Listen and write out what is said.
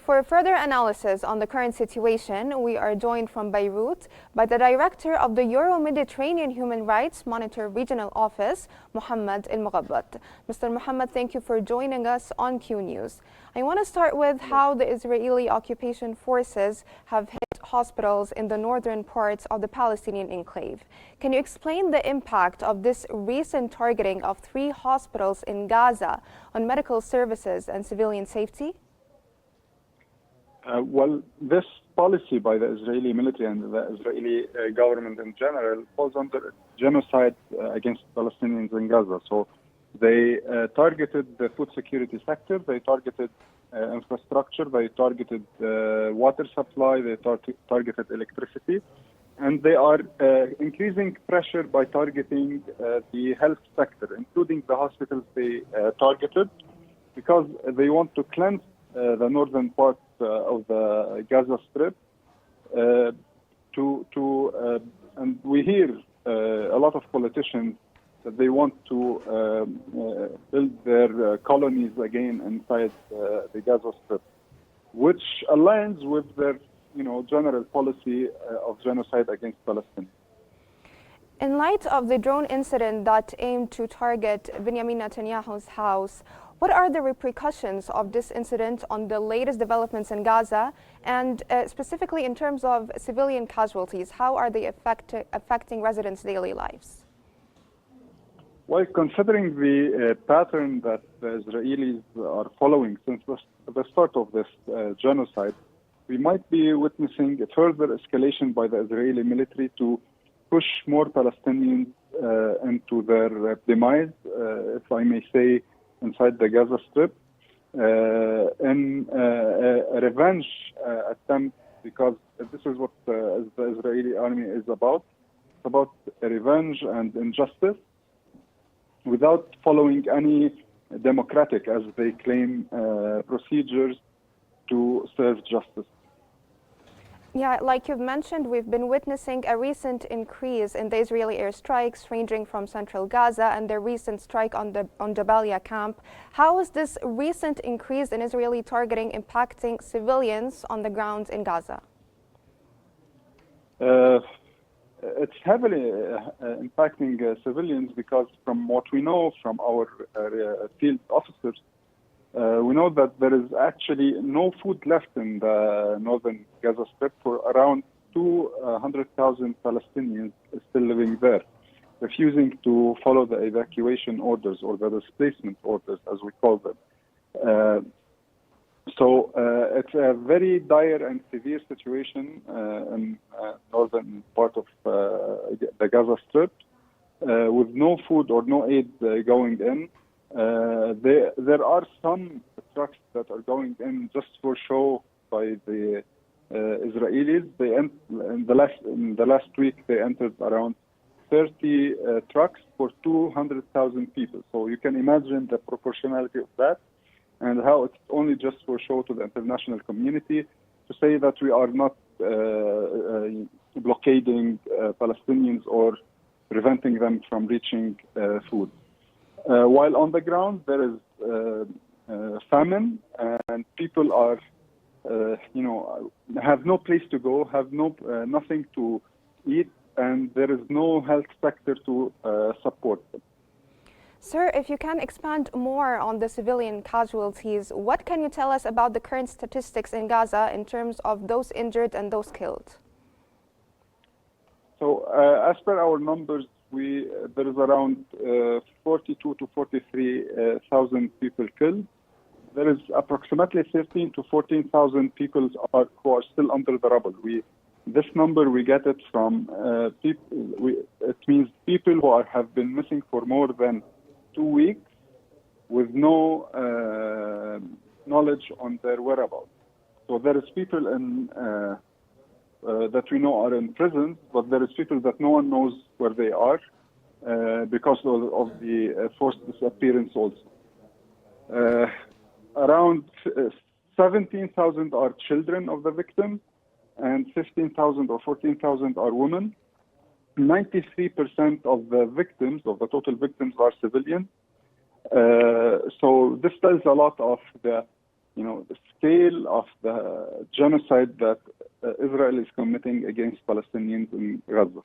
for further analysis on the current situation, we are joined from Beirut by the Director of the Euro-Mediterranean Human Rights Monitor Regional Office, Mohammed Al-Mangabat. Mr. Mohammed, thank you for joining us on QNews. I want to start with how the Israeli occupation forces have hit hospitals in the northern parts of the Palestinian enclave. Can you explain the impact of this recent targeting of 3 hospitals in Gaza on medical services and civilian safety? Well, this policy by the Israeli military and the Israeli government in general falls under genocide against Palestinians in Gaza. So they targeted the food security sector, they targeted infrastructure, they targeted water supply, they targeted electricity, and they are increasing pressure by targeting the health sector, including the hospitals they targeted, because they want to cleanse the northern part of the Gaza Strip. And we hear a lot of politicians that they want to build their colonies again inside the Gaza Strip, which aligns with their, general policy of genocide against Palestine. In light of the drone incident that aimed to target Benjamin Netanyahu's house, what are the repercussions of this incident on the latest developments in Gaza, and specifically in terms of civilian casualties? How are they affecting residents' daily lives? Well, considering the pattern that the Israelis are following since the start of this genocide, we might be witnessing a further escalation by the Israeli military to push more Palestinians into their demise, if I may say, inside the Gaza Strip, in a revenge attempt, because this is what the Israeli army is about. It's about revenge and injustice without following any democratic, as they claim, procedures to serve justice. Yeah, like you've mentioned, we've been witnessing a recent increase in the Israeli airstrikes ranging from central Gaza and the recent strike on Jabalia camp. How is this recent increase in Israeli targeting impacting civilians on the ground in Gaza? It's heavily impacting civilians, because from what we know from our field officers, we know that there is actually no food left in the northern Gaza Strip for around 200,000 Palestinians still living there, refusing to follow the evacuation orders or the displacement orders, as we call them. So it's a very dire and severe situation in northern part of the Gaza Strip, with no food or no aid going in. There are some trucks that are going in just for show by the Israelis. In the last week, they entered around 30 trucks for 200,000 people. So you can imagine the proportionality of that, and how it's only just for show to the international community to say that we are not blockading Palestinians or preventing them from reaching food. While on the ground there is famine, and people are, have no place to go, have nothing to eat, and there is no health sector to support them. Sir, if you can expand more on the civilian casualties, what can you tell us about the current statistics in Gaza in terms of those injured and those killed? So, as per our numbers, there is around 42 to 43,000 people killed. There is approximately 13 to 14,000 people who are still under the rubble. This number we get it from people. It means people who have been missing for more than 2 weeks, with no knowledge on their whereabouts. So there is people in that we know are in prisons, but there is people that no one knows where they are because of the forced disappearance also. Around 17,000 are children of the victims, and 15,000 or 14,000 are women. 93% of the victims, of the total victims, are civilians. So this tells a lot of the the scale of the genocide that Israel is committing against Palestinians in Gaza.